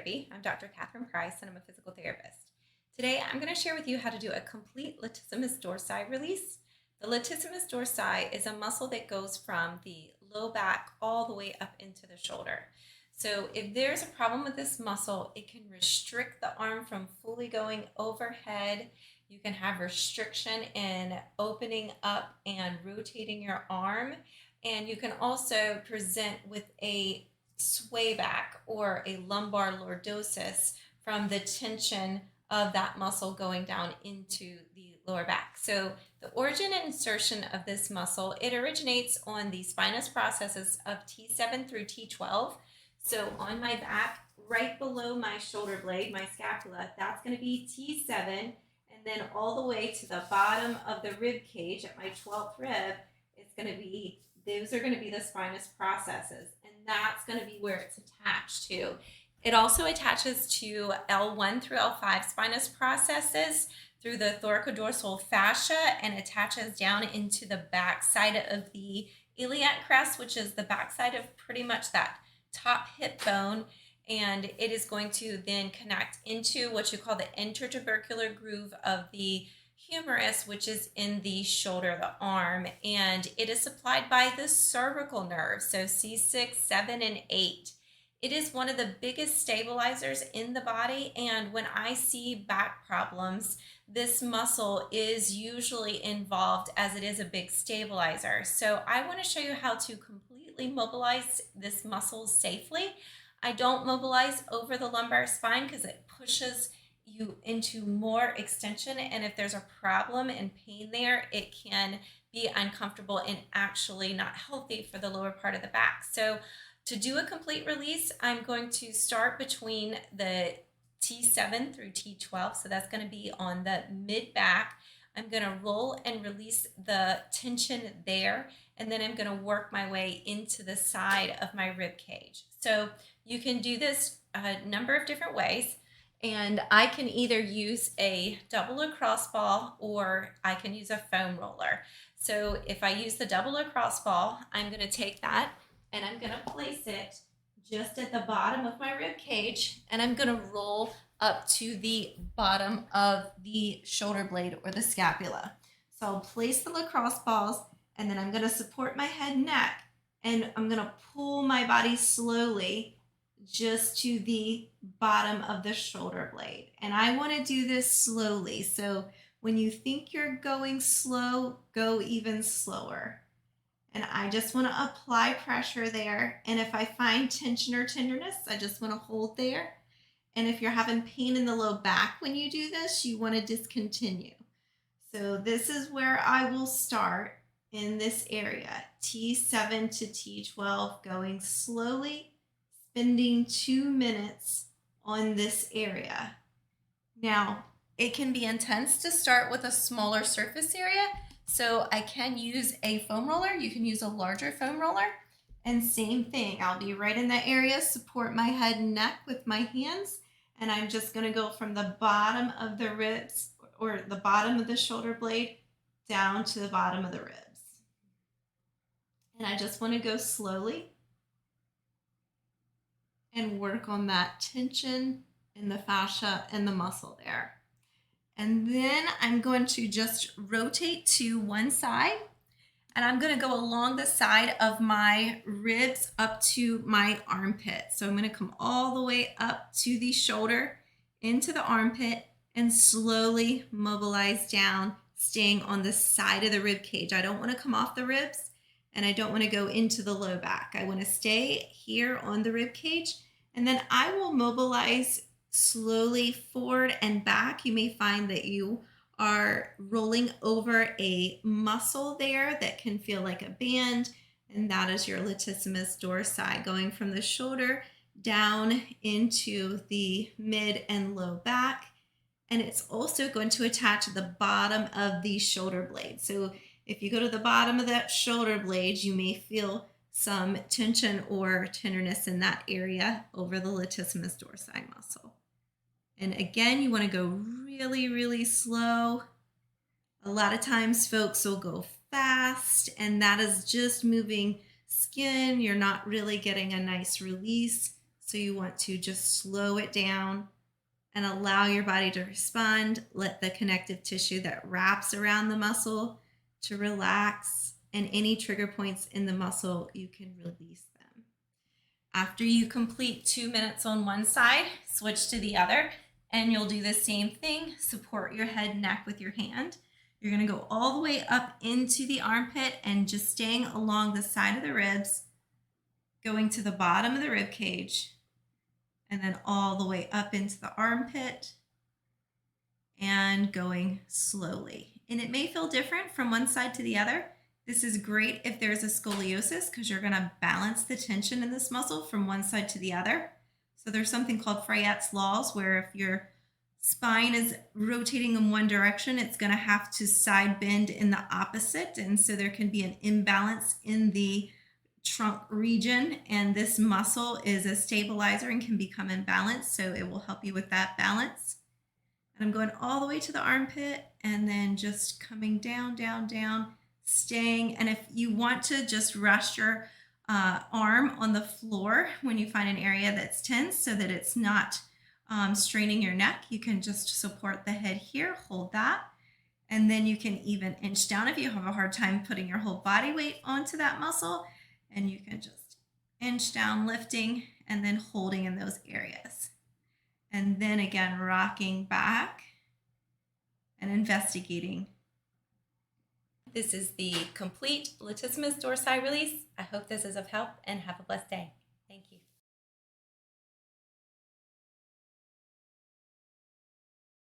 Therapy. I'm Dr. Catherine Price, and I'm a physical therapist. Today, I'm going to share with you how to do a complete latissimus dorsi release. The latissimus dorsi is a muscle that goes from the low back all the way up into the shoulder. So if there's a problem with this muscle, it can restrict the arm from fully going overhead. You can have restriction in opening up and rotating your arm. And you can also present with a swayback or a lumbar lordosis from the tension of that muscle going down into the lower back. So the origin and insertion of this muscle, it originates on the spinous processes of T7 through T12. So on my back, right below my shoulder blade, my scapula, that's going to be T7, and then all the way to the bottom of the rib cage at my 12th rib, those are going to be the spinous processes, and that's going to be where it's attached to. It also attaches to L1 through L5 spinous processes through the thoracodorsal fascia and attaches down into the back side of the iliac crest, which is the back side of pretty much that top hip bone, and it is going to then connect into what you call the intertubercular groove of the humerus, which is in the shoulder, the arm, and it is supplied by the cervical nerve, so C6, 7, and 8. It is one of the biggest stabilizers in the body, and when I see back problems, this muscle is usually involved as it is a big stabilizer. So I want to show you how to completely mobilize this muscle safely. I don't mobilize over the lumbar spine because it pushes you into more extension, and if there's a problem and pain there, it can be uncomfortable and actually not healthy for the lower part of the back. So to do a complete release, I'm going to start between the T7 through T12, so that's going to be on the mid back. I'm going to roll and release the tension there, and then I'm going to work my way into the side of my rib cage. So you can do this a number of different ways. And I can either use a double lacrosse ball or I can use a foam roller. So if I use the double lacrosse ball, I'm going to take that and I'm going to place it just at the bottom of my rib cage, and I'm going to roll up to the bottom of the shoulder blade or the scapula. So I'll place the lacrosse balls, and then I'm going to support my head and neck, and I'm going to pull my body slowly just to the bottom of the shoulder blade. And I want to do this slowly. So when you think you're going slow, go even slower. And I just want to apply pressure there. And if I find tension or tenderness, I just want to hold there. And if you're having pain in the low back when you do this, you want to discontinue. So this is where I will start in this area, T7 to T12, going slowly, spending 2 minutes on this area. Now, it can be intense to start with a smaller surface area, so I can use a foam roller. You can use a larger foam roller, and same thing. I'll be right in that area, support my head and neck with my hands, and I'm just going to go from the bottom of the ribs or the bottom of the shoulder blade down to the bottom of the ribs. And I just want to go slowly and work on that tension in the fascia and the muscle there. And then I'm going to just rotate to one side, and I'm going to go along the side of my ribs up to my armpit. So I'm going to come all the way up to the shoulder into the armpit and slowly mobilize down, staying on the side of the rib cage. I don't want to come off the ribs, and I don't want to go into the low back. I want to stay here on the rib cage, and then I will mobilize slowly forward and back. You may find that you are rolling over a muscle there that can feel like a band, and that is your latissimus dorsi, going from the shoulder down into the mid and low back. And it's also going to attach to the bottom of the shoulder blade. So if you go to the bottom of that shoulder blade, you may feel some tension or tenderness in that area over the latissimus dorsi muscle. And again, you want to go really, really slow. A lot of times folks will go fast, and that is just moving skin. You're not really getting a nice release. So you want to just slow it down and allow your body to respond. Let the connective tissue that wraps around the muscle to relax, and any trigger points in the muscle, you can release them. After you complete 2 minutes on one side, switch to the other, and you'll do the same thing. Support your head and neck with your hand. You're going to go all the way up into the armpit and just staying along the side of the ribs, going to the bottom of the rib cage, and then all the way up into the armpit and going slowly. And it may feel different from one side to the other. This is great if there's a scoliosis because you're going to balance the tension in this muscle from one side to the other. So there's something called Fryette's laws where if your spine is rotating in one direction, it's going to have to side bend in the opposite. And so there can be an imbalance in the trunk region, and this muscle is a stabilizer and can become imbalanced, so it will help you with that balance. And I'm going all the way to the armpit and then just coming down, down, down, staying. And if you want to just rest your arm on the floor when you find an area that's tense so that it's not straining your neck, you can just support the head here, hold that. And then you can even inch down if you have a hard time putting your whole body weight onto that muscle. And you can just inch down, lifting, and then holding in those areas. And then again, rocking back and investigating. This is the complete latissimus dorsi release. I hope this is of help, and have a blessed day. Thank you.